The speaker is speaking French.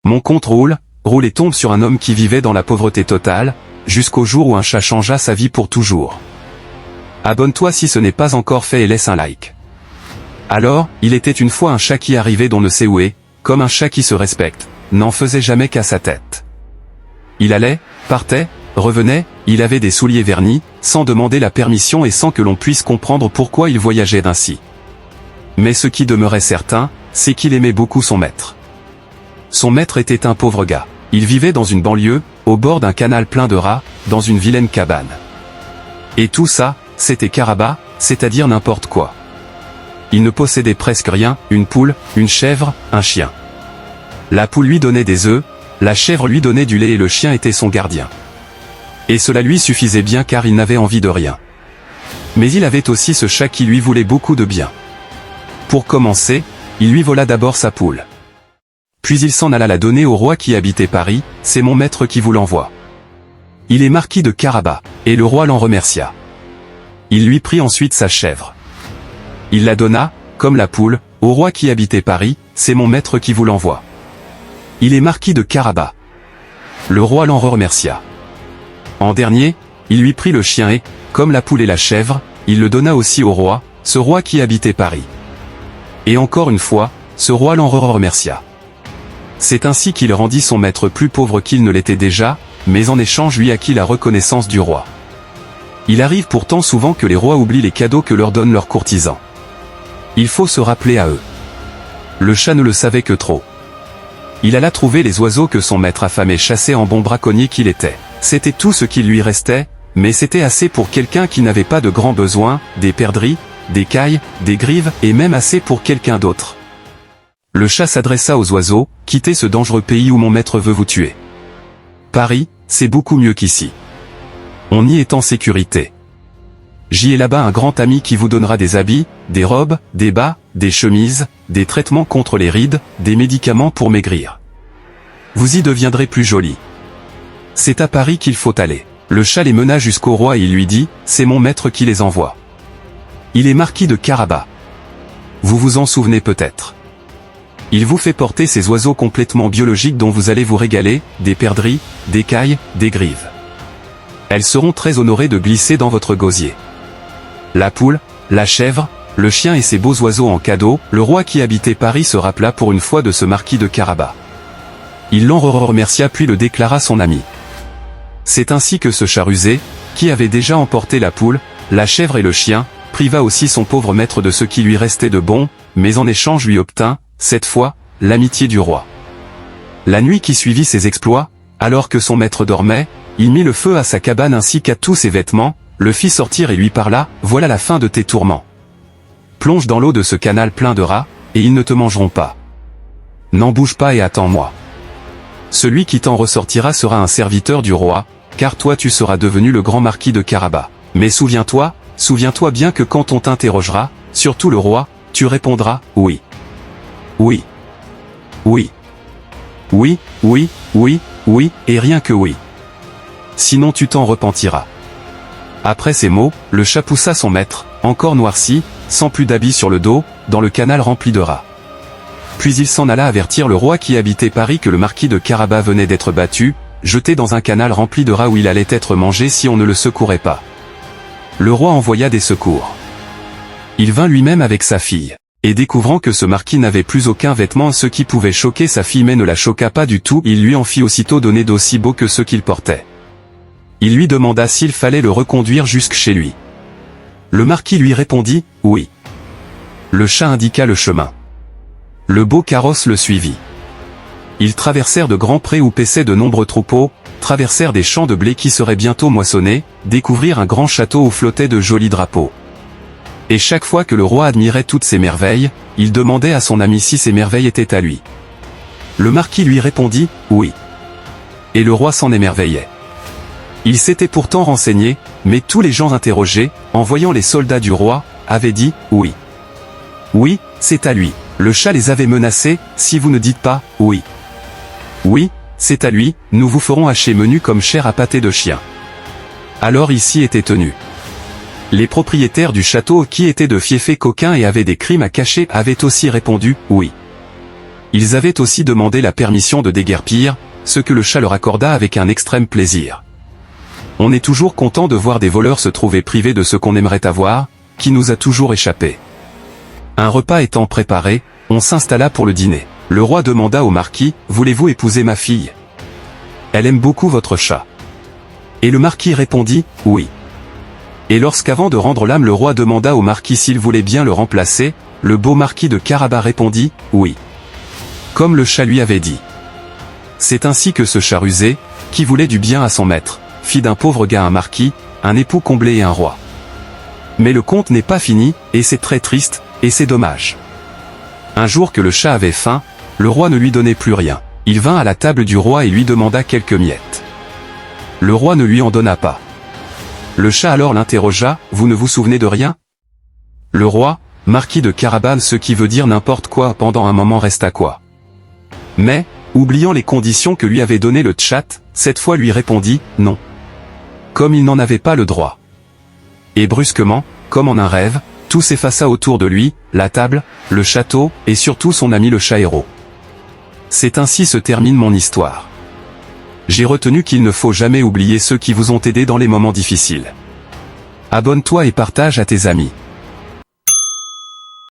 Mon compte roule et tombe sur un homme qui vivait dans la pauvreté totale, jusqu'au jour où un chat changea sa vie pour toujours. Abonne-toi si ce n'est pas encore fait et laisse un like. Alors, il était une fois un chat qui arrivait d'on ne sait où et, comme un chat qui se respecte, n'en faisait jamais qu'à sa tête. Il allait, partait, revenait, il avait des souliers vernis, sans demander la permission et sans que l'on puisse comprendre pourquoi il voyageait ainsi. Mais ce qui demeurait certain, c'est qu'il aimait beaucoup son maître. Son maître était un pauvre gars. Il vivait dans une banlieue, au bord d'un canal plein de rats, dans une vilaine cabane. Et tout ça, c'était Caraba, c'est-à-dire n'importe quoi. Il ne possédait presque rien, une poule, une chèvre, un chien. La poule lui donnait des œufs, la chèvre lui donnait du lait et le chien était son gardien. Et cela lui suffisait bien car il n'avait envie de rien. Mais il avait aussi ce chat qui lui voulait beaucoup de bien. Pour commencer, il lui vola d'abord sa poule. Puis il s'en alla la donner au roi qui habitait Paris, c'est mon maître qui vous l'envoie. Il est marquis de Caraba, et le roi l'en remercia. Il lui prit ensuite sa chèvre. Il la donna, comme la poule, au roi qui habitait Paris, c'est mon maître qui vous l'envoie. Il est marquis de Caraba. Le roi l'en remercia. En dernier, il lui prit le chien et, comme la poule et la chèvre, il le donna aussi au roi, ce roi qui habitait Paris. Et encore une fois, ce roi l'en remercia. C'est ainsi qu'il rendit son maître plus pauvre qu'il ne l'était déjà, mais en échange lui acquit la reconnaissance du roi. Il arrive pourtant souvent que les rois oublient les cadeaux que leur donnent leurs courtisans. Il faut se rappeler à eux. Le chat ne le savait que trop. Il alla trouver les oiseaux que son maître affamé chassait en bon braconnier qu'il était. C'était tout ce qui lui restait, mais c'était assez pour quelqu'un qui n'avait pas de grands besoins, des perdrix, des cailles, des grives et même assez pour quelqu'un d'autre. Le chat s'adressa aux oiseaux, « Quittez ce dangereux pays où mon maître veut vous tuer. Paris, c'est beaucoup mieux qu'ici. On y est en sécurité. J'y ai là-bas un grand ami qui vous donnera des habits, des robes, des bas, des chemises, des traitements contre les rides, des médicaments pour maigrir. Vous y deviendrez plus joli. C'est à Paris qu'il faut aller. » Le chat les mena jusqu'au roi et il lui dit, « C'est mon maître qui les envoie. Il est marquis de Caraba. Vous vous en souvenez peut-être. Il vous fait porter ces oiseaux complètement biologiques dont vous allez vous régaler, des perdrix, des cailles, des grives. Elles seront très honorées de glisser dans votre gosier. La poule, la chèvre, le chien et ces beaux oiseaux en cadeau, le roi qui habitait Paris se rappela pour une fois de ce marquis de Caraba. Il l'en remercia puis le déclara son ami. C'est ainsi que ce chat rusé, qui avait déjà emporté la poule, la chèvre et le chien, priva aussi son pauvre maître de ce qui lui restait de bon, mais en échange lui obtint, cette fois, l'amitié du roi. La nuit qui suivit ses exploits, alors que son maître dormait, il mit le feu à sa cabane ainsi qu'à tous ses vêtements, le fit sortir et lui parla, « Voilà la fin de tes tourments. Plonge dans l'eau de ce canal plein de rats, et ils ne te mangeront pas. N'en bouge pas et attends-moi. Celui qui t'en ressortira sera un serviteur du roi, car toi tu seras devenu le grand marquis de Caraba. Mais souviens-toi bien que quand on t'interrogera, surtout le roi, tu répondras, oui. Oui. Oui. Oui, oui, oui, oui, et rien que oui. Sinon tu t'en repentiras. » Après ces mots, le chat poussa son maître, encore noirci, sans plus d'habits sur le dos, dans le canal rempli de rats. Puis il s'en alla avertir le roi qui habitait Paris que le marquis de Caraba venait d'être battu, jeté dans un canal rempli de rats où il allait être mangé si on ne le secourait pas. Le roi envoya des secours. Il vint lui-même avec sa fille. Et découvrant que ce marquis n'avait plus aucun vêtement, ce qui pouvait choquer sa fille mais ne la choqua pas du tout, il lui en fit aussitôt donner d'aussi beaux que ceux qu'il portait. Il lui demanda s'il fallait le reconduire jusque chez lui. Le marquis lui répondit, « Oui. » Le chat indiqua le chemin. Le beau carrosse le suivit. Ils traversèrent de grands prés où paissaient de nombreux troupeaux, traversèrent des champs de blé qui seraient bientôt moissonnés, découvrirent un grand château où flottaient de jolis drapeaux. Et chaque fois que le roi admirait toutes ces merveilles, il demandait à son ami si ces merveilles étaient à lui. Le marquis lui répondit, « Oui. » Et le roi s'en émerveillait. Il s'était pourtant renseigné, mais tous les gens interrogés, en voyant les soldats du roi, avaient dit, « Oui. Oui, c'est à lui. » Le chat les avait menacés, « Si vous ne dites pas, oui. Oui, c'est à lui, nous vous ferons hacher menu comme chair à pâté de chien. » Alors ici était tenu. Les propriétaires du château qui étaient de fiefés coquins et avaient des crimes à cacher avaient aussi répondu, « Oui. » Ils avaient aussi demandé la permission de déguerpir, ce que le chat leur accorda avec un extrême plaisir. On est toujours content de voir des voleurs se trouver privés de ce qu'on aimerait avoir, qui nous a toujours échappé. Un repas étant préparé, on s'installa pour le dîner. Le roi demanda au marquis, « Voulez-vous épouser ma fille? Elle aime beaucoup votre chat. » Et le marquis répondit, « Oui. » Et lorsqu'avant de rendre l'âme le roi demanda au marquis s'il voulait bien le remplacer, le beau marquis de Carabas répondit, « Oui. » Comme le chat lui avait dit. C'est ainsi que ce chat rusé, qui voulait du bien à son maître, fit d'un pauvre gars un marquis, un époux comblé et un roi. Mais le conte n'est pas fini, et c'est très triste, et c'est dommage. Un jour que le chat avait faim, le roi ne lui donnait plus rien. Il vint à la table du roi et lui demanda quelques miettes. Le roi ne lui en donna pas. Le chat alors l'interrogea, « Vous ne vous souvenez de rien ?» Le roi, marquis de Carabas, ce qui veut dire n'importe quoi, pendant un moment resta quoi. Mais, oubliant les conditions que lui avait données le tchat, cette fois lui répondit, « Non. » Comme il n'en avait pas le droit. Et brusquement, comme en un rêve, tout s'effaça autour de lui, la table, le château, et surtout son ami le chat héros. C'est ainsi se termine mon histoire. J'ai retenu qu'il ne faut jamais oublier ceux qui vous ont aidé dans les moments difficiles. Abonne-toi et partage à tes amis.